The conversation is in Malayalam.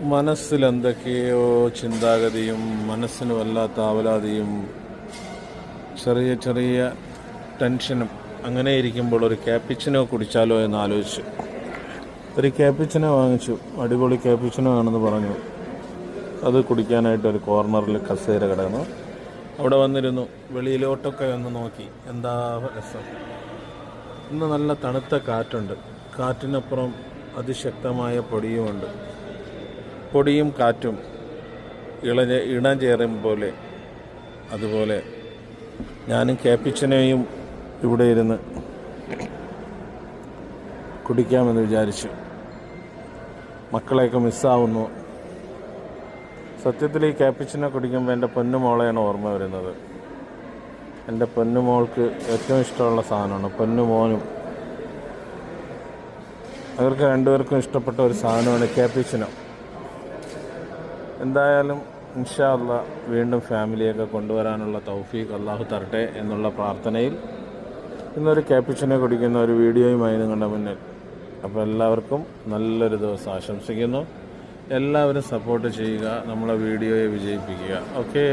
മനസ്സിലെന്തൊക്കെയോ ചിന്താഗതിയും മനസ്സിന് വല്ലാത്ത ആവലാതിയും ചെറിയ ചെറിയ ടെൻഷനും അങ്ങനെ ഇരിക്കുമ്പോൾ ഒരു ക്യാപ്പിച്ചിനോ കുടിച്ചാലോ എന്ന് ആലോചിച്ചു. ഒരു ക്യാപ്പിച്ചിനോ വാങ്ങിച്ചു. അടിപൊളി ക്യാപ്പിച്ചിനോ ആണെന്ന് പറഞ്ഞു. അത് കുടിക്കാനായിട്ട് ഒരു കോർണറിൽ കസേര കിടന്നു. അവിടെ വന്നിരുന്നു. വെളിയിലോട്ടൊക്കെ ഒന്ന് നോക്കി. എന്താ രസം! ഇന്ന് നല്ല തണുത്ത കാറ്റുണ്ട്. കാറ്റിനപ്പുറം അതിശക്തമായ പൊടിയുമുണ്ട്. പൊടിയും കാറ്റും ഇണം ചേരും പോലെ അതുപോലെ ഞാനും ക്യാപ്പിച്ചിനോയും ഇവിടെ ഇരുന്ന് കുടിക്കാമെന്ന് വിചാരിച്ചു. മക്കളെയൊക്കെ മിസ്സാവുന്നു. സത്യത്തിൽ ഈ ക്യാപ്പിച്ചിനോ കുടിക്കുമ്പോൾ എൻ്റെ പൊന്നുമോളെയാണ് ഓർമ്മ വരുന്നത്. എൻ്റെ പൊന്നുമോൾക്ക് ഏറ്റവും ഇഷ്ടമുള്ള സാധനമാണ്. പൊന്നുമോനും അവർക്ക് രണ്ടുപേർക്കും ഇഷ്ടപ്പെട്ട ഒരു സാധനമാണ് ക്യാപ്പിച്ചിനോ. എന്തായാലും ഇൻഷാ അല്ലാഹ് വീണ്ടും ഫാമിലിയൊക്കെ കൊണ്ടുവരാനുള്ള തൗഫീഖ് അള്ളാഹു തരട്ടെ എന്നുള്ള പ്രാർത്ഥനയിൽ ഇന്നൊരു ക്യാപ്പിച്ചിനോ കുടിക്കുന്ന ഒരു വീഡിയോയുമായി നിങ്ങളുടെ മുന്നിൽ. അപ്പോൾ എല്ലാവർക്കും നല്ലൊരു ദിവസം ആശംസിക്കുന്നു. എല്ലാവരും സപ്പോർട്ട് ചെയ്യുക, നമ്മളെ വീഡിയോയെ വിജയിപ്പിക്കുക. ഓക്കേ.